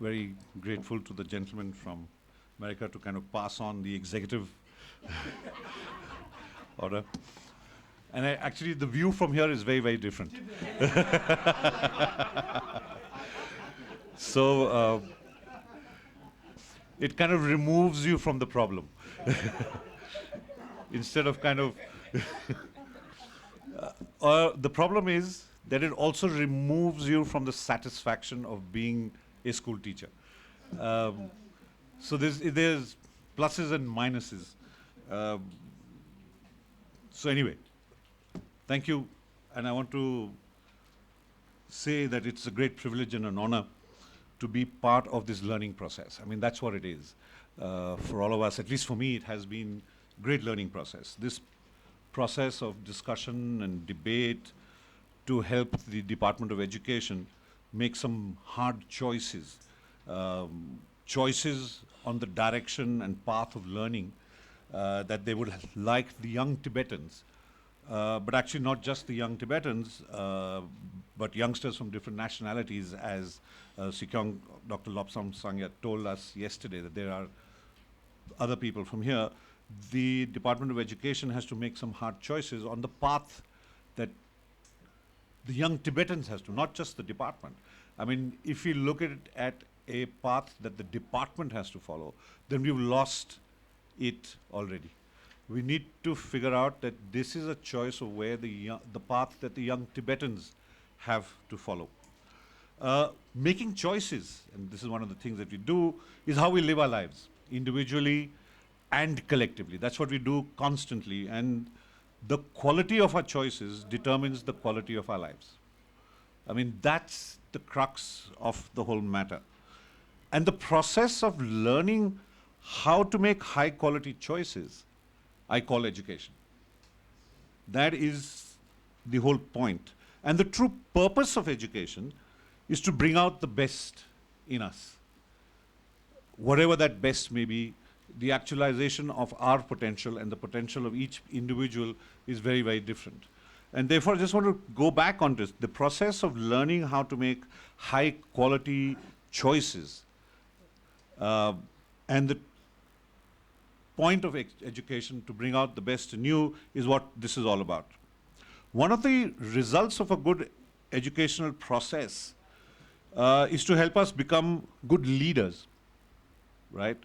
very grateful to the gentleman from America to kind of pass on the executive order. And actually, the view from here is very, very different. So it kind of removes you from the problem. Instead of kind of... the problem is that it also removes you from the satisfaction of being a school teacher. So there's pluses and minuses. So anyway, thank you. And I want to say that it's a great privilege and an honor to be part of this learning process. I mean, that's what it is. For all of us, at least for me, it has been a great learning process. This process of discussion and debate to help the Department of Education make some hard choices. Choices on the direction and path of learning that they would like the young Tibetans, but actually not just the young Tibetans, but youngsters from different nationalities, as Sikyong, Dr. Lobsam Sangya told us yesterday that there are other people from here. The Department of Education has to make some hard choices on the path that the young Tibetans has to, not just the department. I mean, if we look at it at a path that the department has to follow, then we've lost it already. We need to figure out that this is a choice of where the path that the young Tibetans have to follow. Making choices, and this is one of the things that we do, is how we live our lives, individually and collectively. That's what we do constantly, and the quality of our choices determines the quality of our lives. I mean, that's the crux of the whole matter. And the process of learning how to make high quality choices, I call education. That is the whole point. And the true purpose of education is to bring out the best in us. Whatever that best may be, the actualization of our potential and the potential of each individual is very, very different. And therefore, I just want to go back on this. The process of learning how to make high quality choices and the point of education to bring out the best in you is what this is all about. One of the results of a good educational process is to help us become good leaders, right?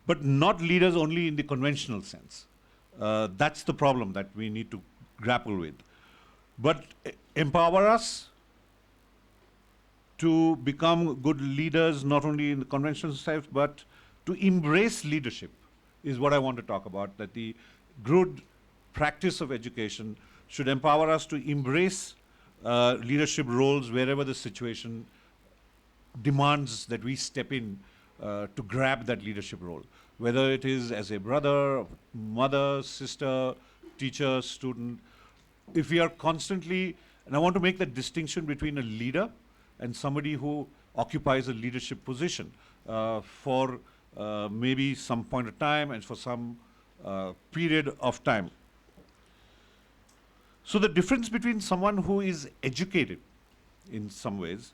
But not leaders only in the conventional sense. That's the problem that we need to grapple with. But empower us to become good leaders, not only in the conventional sense, but to embrace leadership is what I want to talk about, that the good practice of education should empower us to embrace leadership roles wherever the situation demands that we step in to grab that leadership role, whether it is as a brother, mother, sister, teacher, student. If we are constantly, and I want to make that distinction between a leader and somebody who occupies a leadership position for maybe some point of time and for some period of time. So the difference between someone who is educated in some ways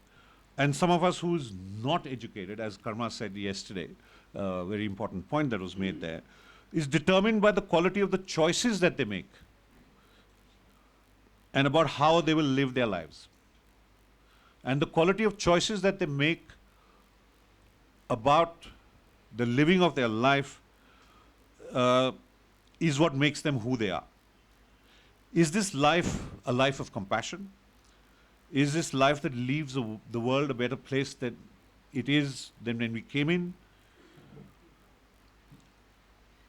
and some of us who's not educated, as Karma said yesterday, a very important point that was made there, is determined by the quality of the choices that they make and about how they will live their lives. And the quality of choices that they make about the living of their life is what makes them who they are. Is this life a life of compassion? Is this life that leaves the world a better place than it is than when we came in?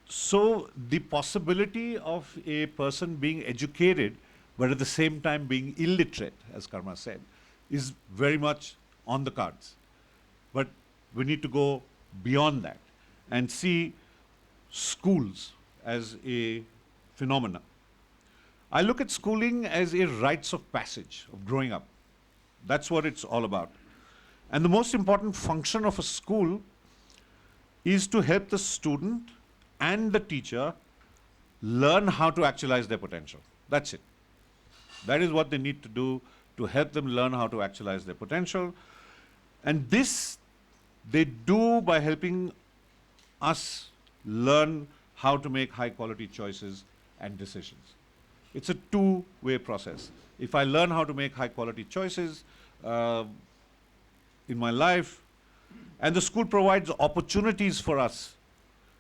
So the possibility of a person being educated but at the same time being illiterate, as Karma said, is very much on the cards. But we need to go beyond that and see schools as a phenomena. I look at schooling as a rites of passage, of growing up. That's what it's all about. And the most important function of a school is to help the student and the teacher learn how to actualize their potential. That's it. That is what they need to do to help them learn how to actualize their potential. And this They do by helping us learn how to make high quality choices and decisions. It's a two-way process. If I learn how to make high quality choices in my life, and the school provides opportunities for us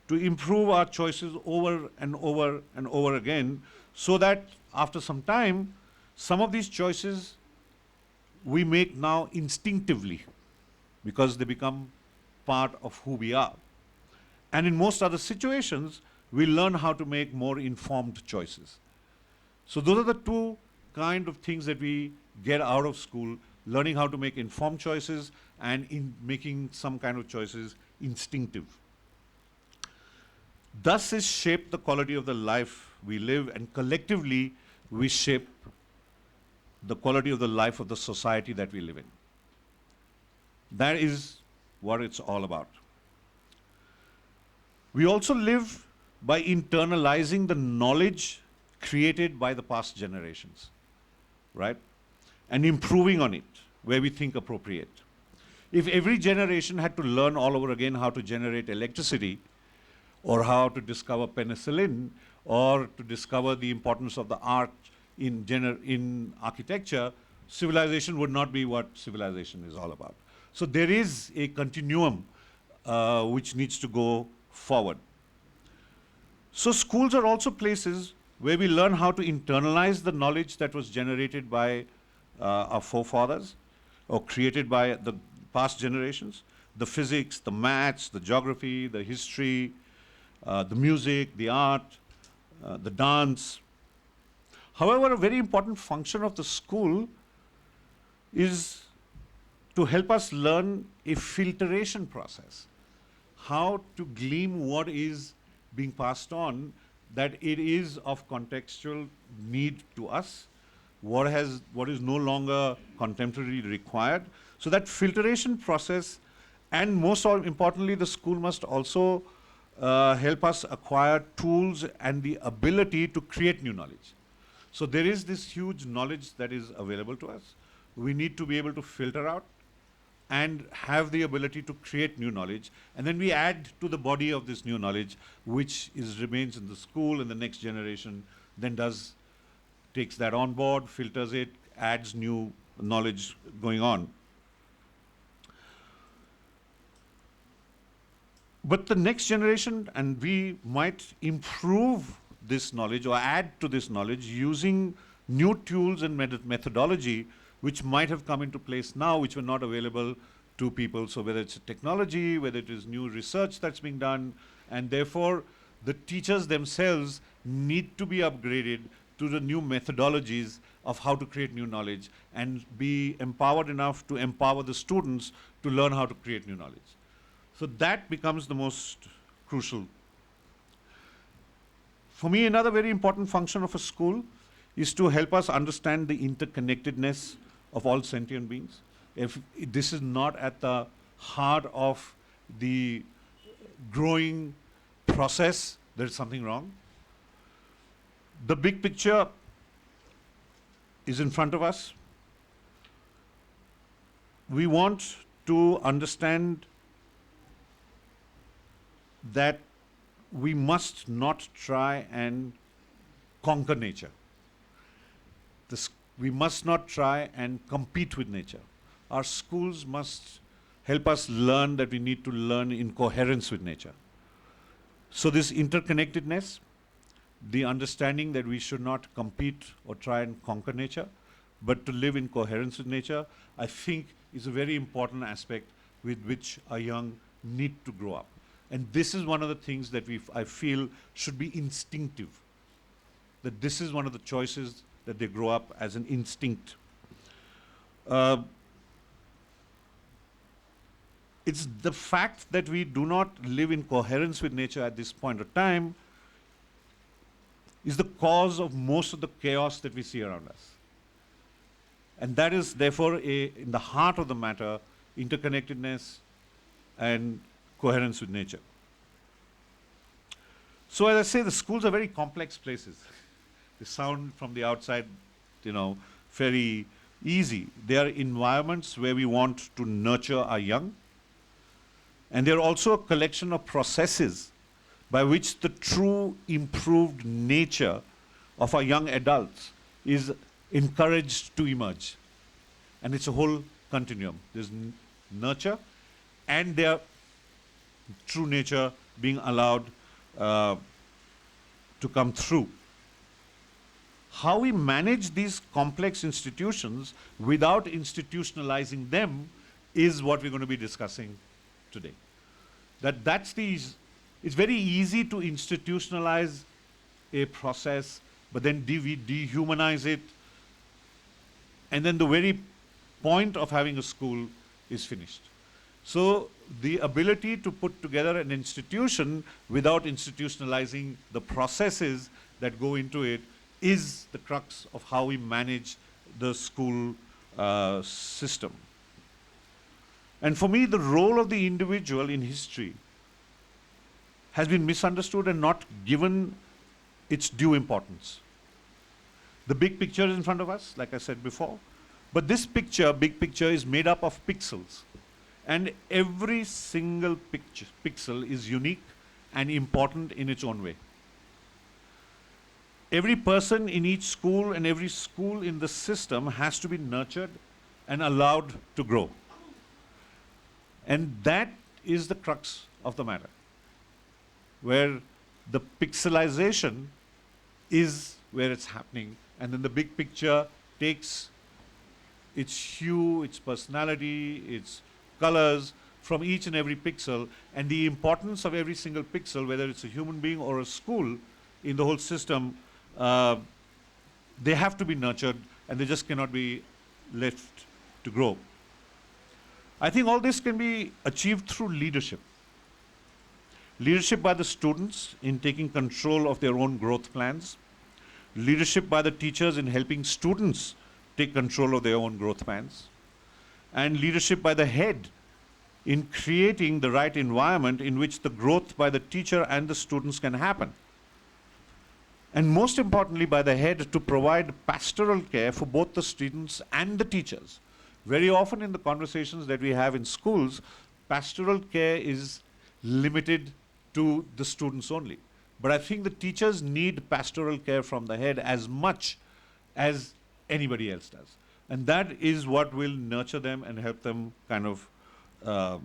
to improve our choices over and over and over again, so that after some time, some of these choices we make now instinctively because they become part of who we are. And in most other situations, we learn how to make more informed choices. So those are the two kind of things that we get out of school: learning how to make informed choices and in making some kind of choices instinctive. Thus is shaped the quality of the life we live, and collectively we shape the quality of the life of the society that we live in. That is what it's all about. We also live by internalizing the knowledge created by the past generations, right? And improving on it where we think appropriate. If every generation had to learn all over again how to generate electricity, or how to discover penicillin, or to discover the importance of the art in architecture, civilization would not be what civilization is all about. So there is a continuum which needs to go forward. So schools are also places where we learn how to internalize the knowledge that was generated by our forefathers or created by the past generations: the physics, the maths, the geography, the history, the music, the art, the dance. However, a very important function of the school is to help us learn a filtration process, how to glean what is being passed on, that it is of contextual need to us, what is no longer contemporarily required. So that filtration process, and most importantly, the school must also help us acquire tools and the ability to create new knowledge. So there is this huge knowledge that is available to us. We need to be able to filter out and have the ability to create new knowledge, and then we add to the body of this new knowledge, which remains in the school, and the next generation then takes that on board, filters it, adds new knowledge going on. But the next generation, and we might improve this knowledge or add to this knowledge using new tools and methodology which might have come into place now, which were not available to people. So whether it's technology, whether it is new research that's being done, and therefore the teachers themselves need to be upgraded to the new methodologies of how to create new knowledge and be empowered enough to empower the students to learn how to create new knowledge. So that becomes the most crucial. For me, another very important function of a school is to help us understand the interconnectedness of all sentient beings. If this is not at the heart of the growing process, there is something wrong. The big picture is in front of us. We want to understand that we must not try and conquer nature. We must not try and compete with nature. Our schools must help us learn that we need to learn in coherence with nature. So this interconnectedness, the understanding that we should not compete or try and conquer nature, but to live in coherence with nature, I think is a very important aspect with which our young need to grow up. And this is one of the things that I feel should be instinctive. That this is one of the choices that they grow up as an instinct. It's the fact that we do not live in coherence with nature at this point of time is the cause of most of the chaos that we see around us. And that is therefore in the heart of the matter, interconnectedness and coherence with nature. So as I say, the schools are very complex places. They sound from the outside, very easy. They are environments where we want to nurture our young, And they're also a collection of processes by which the true improved nature of our young adults is encouraged to emerge. And it's a whole continuum. There's nurture and their true nature being allowed to come through. How we manage these complex institutions without institutionalizing them is what we're going to be discussing today. It's very easy to institutionalize a process, but then we dehumanize it, and then the very point of having a school is finished. So the ability to put together an institution without institutionalizing the processes that go into it is the crux of how we manage the school system. And for me, the role of the individual in history has been misunderstood and not given its due importance. The big picture is in front of us, like I said before, but this picture, big picture, is made up of pixels. And every single pixel is unique and important in its own way. Every person in each school and every school in the system has to be nurtured and allowed to grow. And that is the crux of the matter, where the pixelization is where it's happening, and then the big picture takes its hue, its personality, its colors from each and every pixel, and the importance of every single pixel, whether it's a human being or a school in the whole system, they have to be nurtured, and they just cannot be left to grow. I think all this can be achieved through leadership. Leadership by the students in taking control of their own growth plans. Leadership by the teachers in helping students take control of their own growth plans. And leadership by the head in creating the right environment in which the growth by the teacher and the students can happen. And most importantly, by the head to provide pastoral care for both the students and the teachers. Very often in the conversations that we have in schools, pastoral care is limited to the students only. But I think the teachers need pastoral care from the head as much as anybody else does. And that is what will nurture them and help them kind of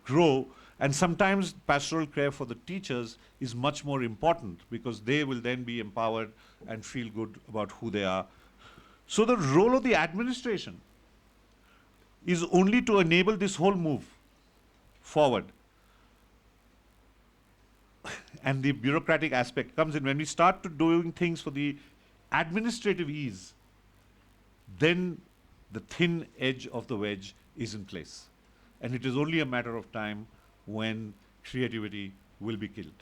grow. And sometimes pastoral care for the teachers is much more important because they will then be empowered and feel good about who they are. So the role of the administration is only to enable this whole move forward. And the bureaucratic aspect comes in when we start to doing things for the administrative ease, then the thin edge of the wedge is in place. And it is only a matter of time when creativity will be killed.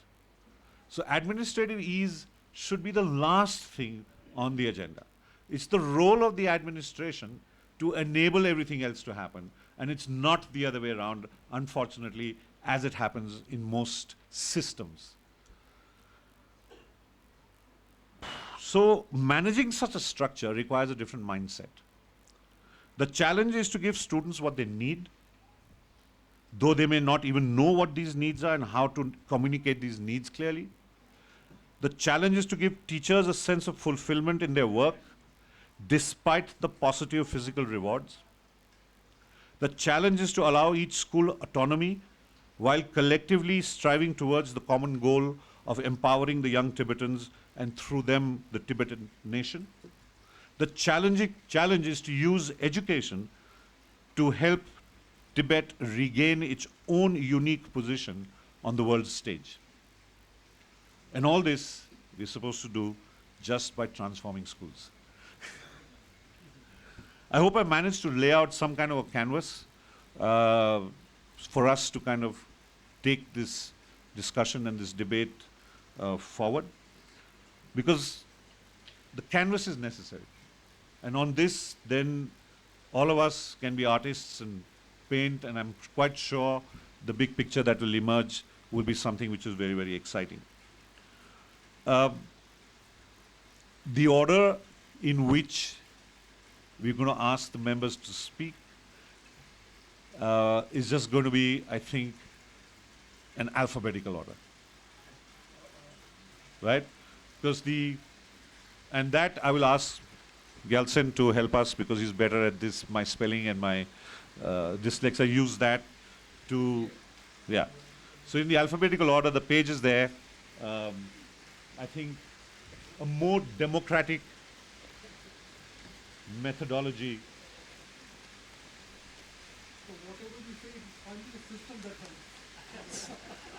So administrative ease should be the last thing on the agenda. It's the role of the administration to enable everything else to happen. And it's not the other way around, unfortunately, as it happens in most systems. So managing such a structure requires a different mindset. The challenge is to give students what they need, though they may not even know what these needs are and how to communicate these needs clearly. The challenge is to give teachers a sense of fulfillment in their work, despite the positive physical rewards. The challenge is to allow each school autonomy while collectively striving towards the common goal of empowering the young Tibetans and through them the Tibetan nation. The challenge is to use education to help Tibet regain its own unique position on the world stage. And all this we're supposed to do just by transforming schools. I hope I managed to lay out some kind of a canvas for us to kind of take this discussion and this debate forward, because the canvas is necessary. And on this, then all of us can be artists and paint, and I'm quite sure the big picture that will emerge will be something which is very, very exciting. The order in which we're going to ask the members to speak is just going to be, I think, an alphabetical order, right? Because and that I will ask Gelsen to help us because he's better at this, my spelling and my dyslexia. Use that to, yeah. So in the alphabetical order, the page is there. I think a more democratic methodology. So whatever we say, it's only the system that helps.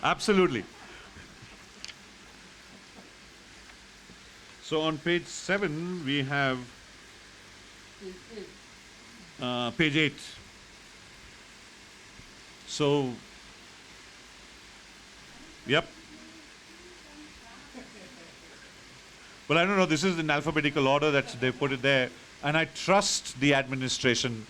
Absolutely. So on page 7, we have page 8. So, yep. Well, I don't know, this is in alphabetical order that they put it there. And I trust the administration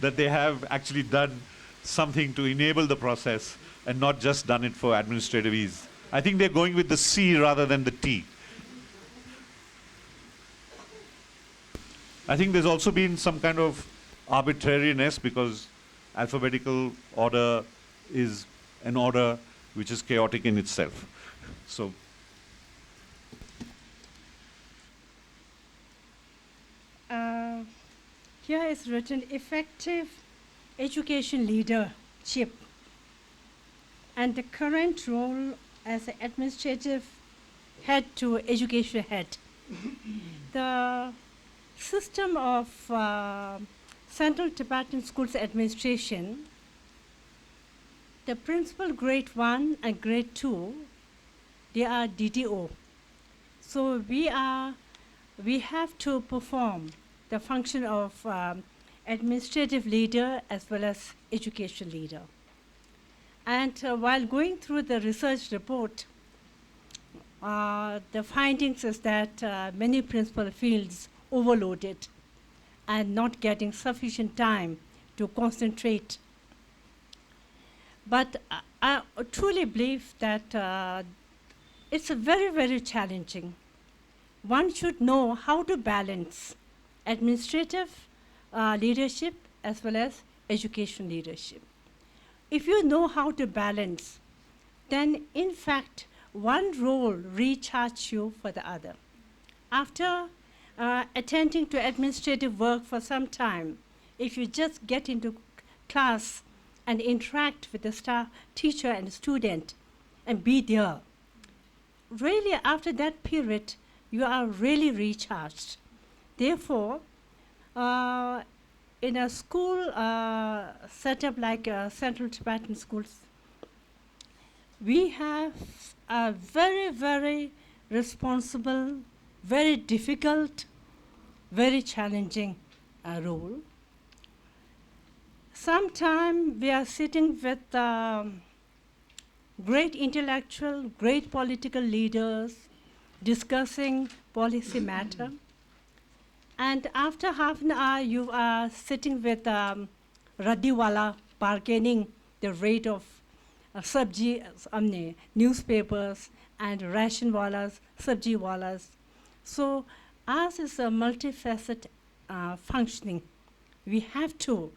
that they have actually done something to enable the process and not just done it for administrative ease. I think they're going with the C rather than the T. I think there's also been some kind of arbitrariness because alphabetical order is an order which is chaotic in itself. So, here is written effective education leadership and the current role as an administrative head to education head. The system of Central Tibetan Schools Administration, the principal grade 1 and grade 2, they are DDO. So we have to perform the function of administrative leader as well as education leader. And while going through the research report, the findings is that many principal fields overloaded and not getting sufficient time to concentrate. But I truly believe that it's a very, very challenging. One should know how to balance administrative leadership as well as education leadership. If you know how to balance, then in fact, one role recharges you for the other. After attending to administrative work for some time, if you just get into class and interact with the staff, teacher and student and be there, really after that period, you are really recharged. Therefore, in a school setup like Central Tibetan Schools, we have a very, very responsible, very difficult, very challenging role. Sometimes we are sitting with great intellectual, great political leaders discussing policy matter. And after half an hour, you are sitting with Radiwala bargaining the rate of newspapers and ration walas, sabji walas. So ours is a multifaceted functioning. We have to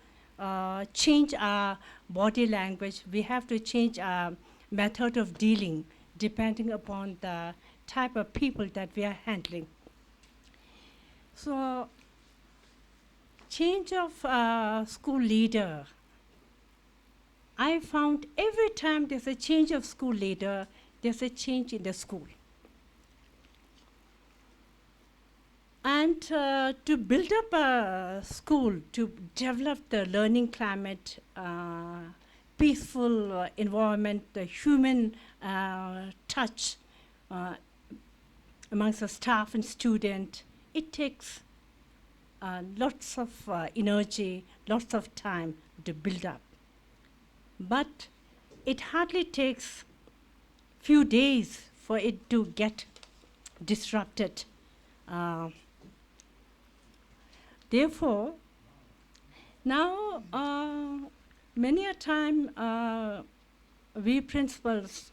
change our body language. We have to change our method of dealing depending upon the type of people that we are handling. So change of school leader. I found every time there's a change of school leader, there's a change in the school. And to build up a school, to develop the learning climate, peaceful environment, the human touch amongst the staff and student, it takes lots of energy, lots of time to build up. But it hardly takes few days for it to get disrupted. Therefore, now many a time we principals,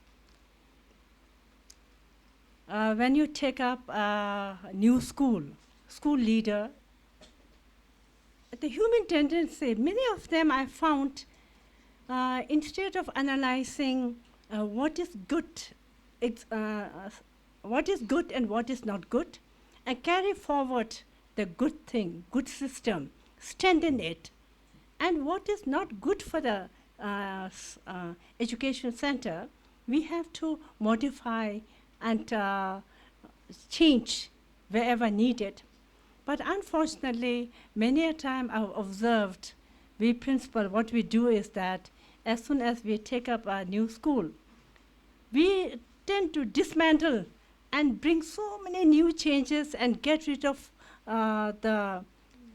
when you take up a new school leader, the human tendency, many of them I found, instead of analyzing what is good, what is good and what is not good, and carry forward the good thing, good system, strengthen it, and what is not good for the education center, we have to modify and change wherever needed. But unfortunately, many a time I've observed, we principal, what we do is that as soon as we take up a new school, we tend to dismantle and bring so many new changes and get rid of the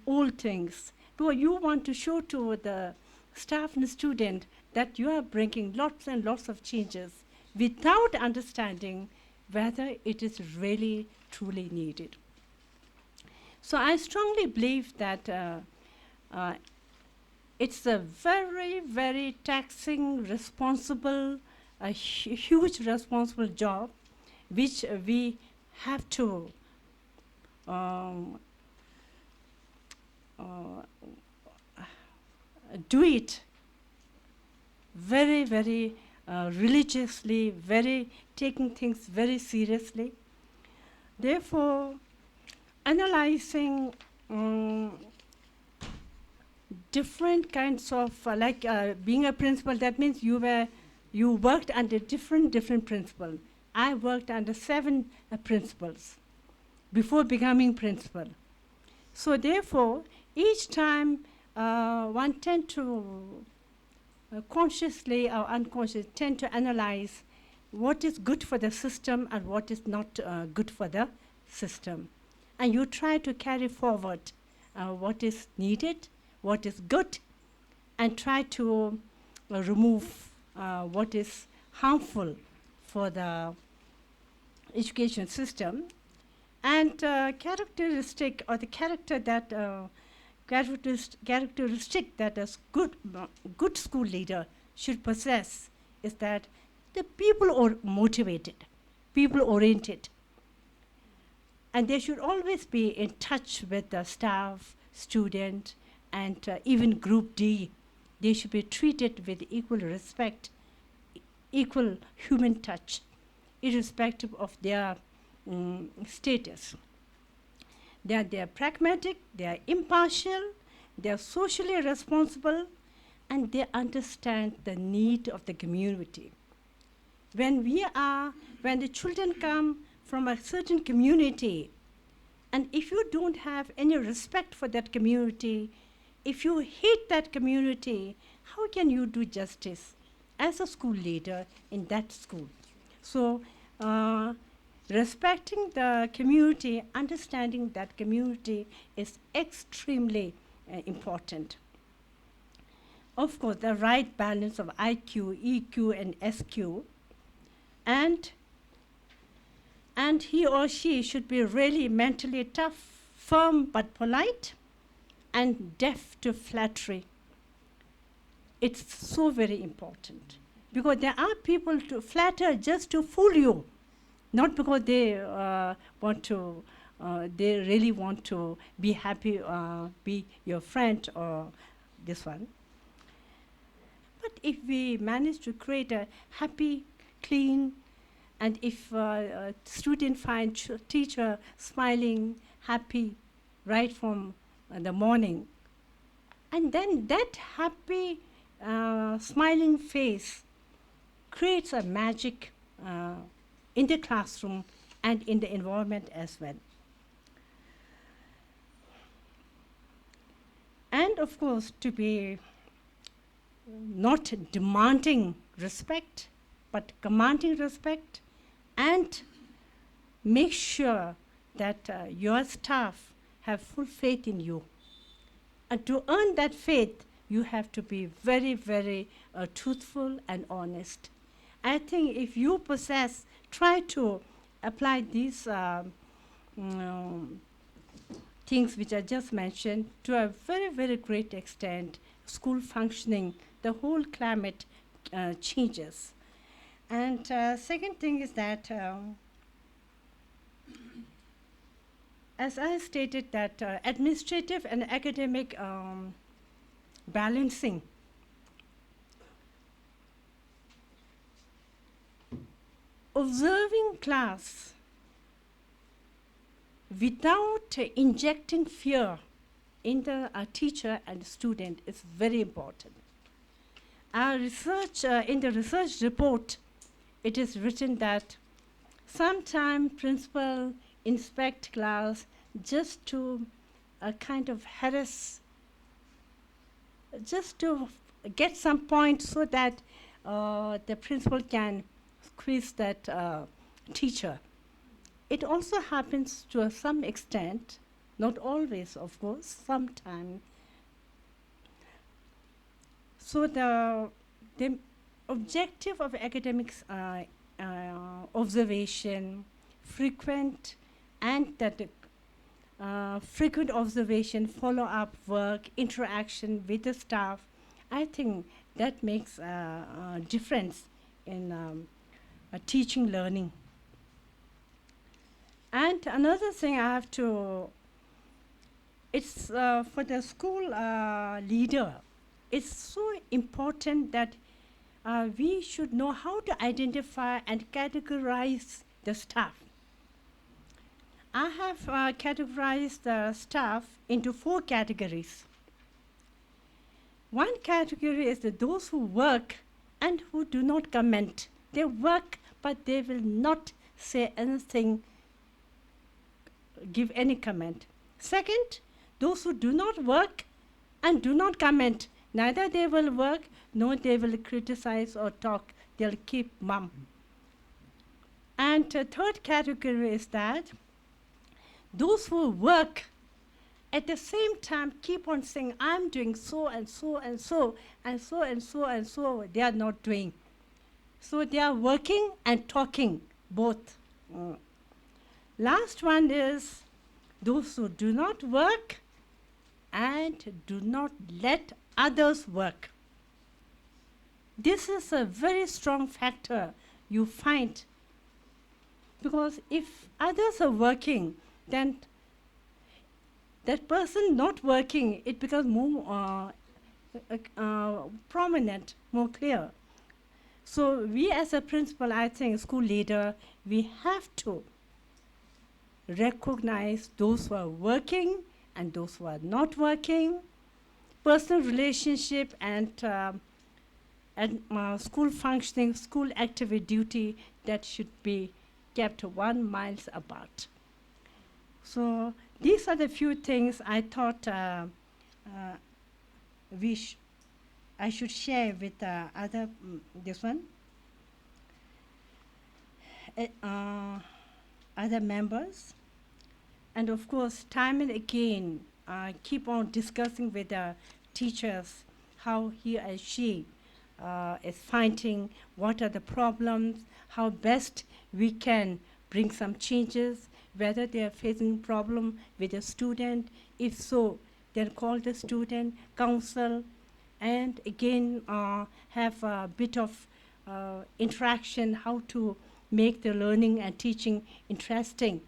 old things. Because you want to show to the staff and student that you are bringing lots and lots of changes without understanding whether it is really, truly needed. So I strongly believe that it's a very, very taxing, responsible, a huge responsible job, which we have to do it very, very religiously, very taking things very seriously. Therefore, analyzing different kinds of, being a principal, that means you worked under different principals. I worked under 7 principals before becoming principal. So therefore, each time one tend to consciously or unconsciously tend to analyze what is good for the system and what is not good for the system. And you try to carry forward what is needed, what is good, and try to remove what is harmful for the education system. And characteristic or the character that characteristic that a good school leader should possess is that the people are motivated, people oriented, and they should always be in touch with the staff, student, and even Group D. They should be treated with equal respect, equal human touch, irrespective of their status. They are pragmatic, they are impartial, they are socially responsible, and they understand the need of the community. When the children come from a certain community, and if you don't have any respect for that community, if you hate that community, how can you do justice as a school leader in that school? So, respecting the community, understanding that community is extremely important. Of course, the right balance of IQ, EQ, and SQ, and he or she should be really mentally tough, firm but polite, and deaf to flattery. It's so very important, because there are people to flatter just to fool you, not because they they really want to be happy, be your friend or this one. But if we manage to create a happy, clean, and if student find teacher smiling, happy, right from the morning, and then that happy, smiling face creates a magic in the classroom and in the environment as well. And of course, to be not demanding respect, but commanding respect, and make sure that your staff have full faith in you. And to earn that faith, you have to be very, very truthful and honest. I think if you try to apply these things which I just mentioned to a very, very great extent, school functioning, the whole climate changes. And second thing is that as I stated that administrative and academic balancing. Observing class without injecting fear in the teacher and student is very important. Our research, in the research report, it is written that sometimes principal inspect class just to kind of harass, just to get some point so that the principal can squeeze that teacher. It also happens to some extent, not always, of course, sometimes. So the objective of academics observation, frequent and that frequent observation, follow-up work, interaction with the staff, I think that makes a difference in teaching learning. And another thing I have to, it's for the school leader, it's so important that we should know how to identify and categorize the staff. I have categorized the staff into 4 categories. One category is those who work and who do not comment. They work, but they will not say anything, give any comment. Second, those who do not work and do not comment. Neither they will work, nor they will criticize or talk. They'll keep mum. And third category is that those who work at the same time keep on saying, I'm doing so and so and so and so and so and so, they are not doing. So they are working and talking, both. Last one is those who do not work and do not let others work. This is a very strong factor you find, because if others are working, then that person not working, it becomes more prominent, more clear. So we as a principal, I think, school leader, we have to recognize those who are working and those who are not working. Personal relationship and school functioning, school activity duty, that should be kept 1 mile apart. So these are the few things I thought I should share with other other members. And of course, time and again, keep on discussing with the teachers how he or she is finding, what are the problems, how best we can bring some changes, whether they are facing problem with a student. If so, then call the student, counsel, and again have a bit of interaction, how to make the learning and teaching interesting.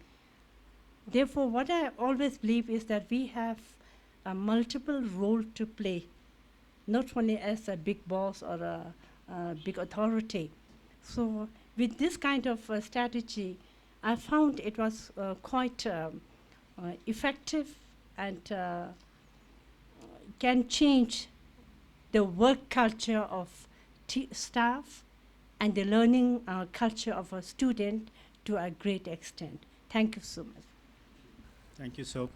Therefore, what I always believe is that we have a multiple role to play, not only as a big boss or a big authority. So with this kind of strategy, I found it was quite effective and can change the work culture of staff and the learning culture of a student to a great extent. Thank you so much. Thank you. So,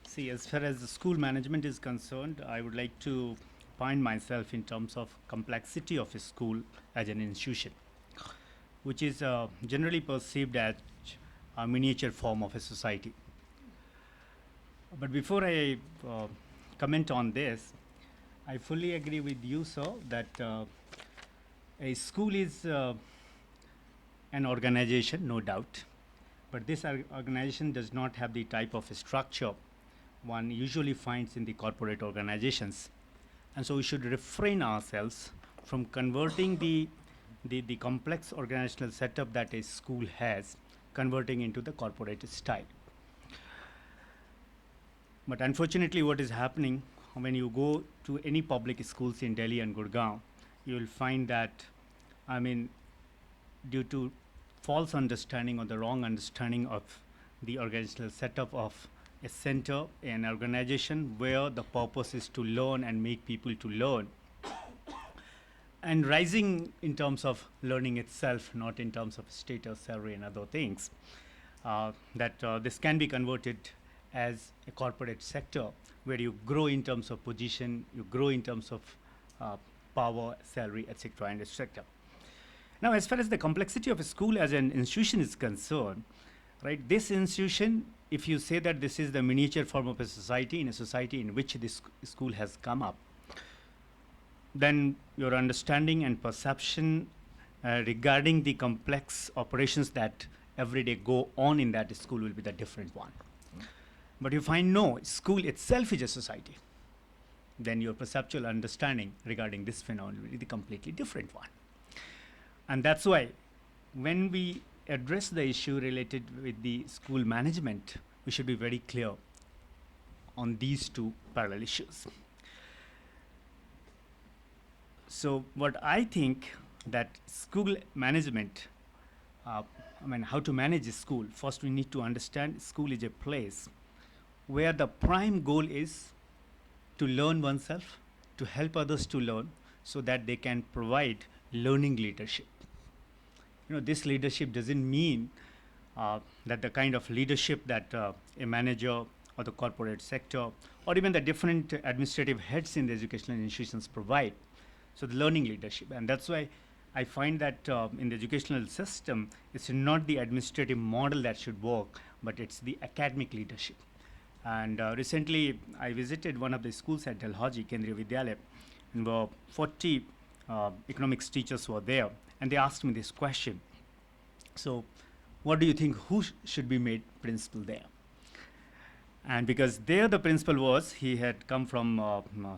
see, as far as the school management is concerned, I would like to point myself in terms of complexity of a school as an institution, which is generally perceived as a miniature form of a society. But before I comment on this, I fully agree with you, sir, that a school is an organization, no doubt. But this organization does not have the type of a structure one usually finds in the corporate organizations. And so we should refrain ourselves from converting the complex organizational setup that a school has, converting into the corporate style. But unfortunately, what is happening when you go to any public schools in Delhi and Gurgaon, you will find that, due to false understanding or the wrong understanding of the organizational setup of a center, an organization where the purpose is to learn and make people to learn, and rising in terms of learning itself, not in terms of status, salary, and other things, this can be converted as a corporate sector where you grow in terms of position, you grow in terms of power, salary, etc., and etc. Now, as far as the complexity of a school as an institution is concerned, right, this institution, if you say that this is the miniature form of a society, in a society in which this school has come up, then your understanding and perception regarding the complex operations that every day go on in that school will be the different one. But if I know school itself is a society, then your perceptual understanding regarding this phenomenon will be the completely different one. And that's why when we address the issue related with the school management, we should be very clear on these two parallel issues. So what I think that school management, how to manage a school, first we need to understand school is a place where the prime goal is to learn oneself, to help others to learn, so that they can provide learning leadership. This leadership doesn't mean that the kind of leadership that a manager or the corporate sector or even the different administrative heads in the educational institutions provide. So the learning leadership, and that's why I find that in the educational system, it's not the administrative model that should work, but it's the academic leadership. And recently, I visited one of the schools at Dalhousie, Kendriya Vidyalaya, and 40 economics teachers were there, and they asked me this question. So, what do you think, who should be made principal there? And because there the principal was, he had come from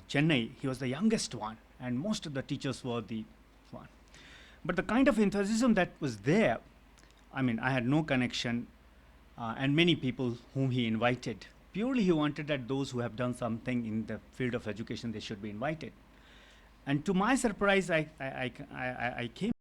Chennai, he was the youngest one, and most of the teachers were the one. But the kind of enthusiasm that was there, I had no connection, and many people whom he invited, purely he wanted that those who have done something in the field of education, they should be invited. And to my surprise, I came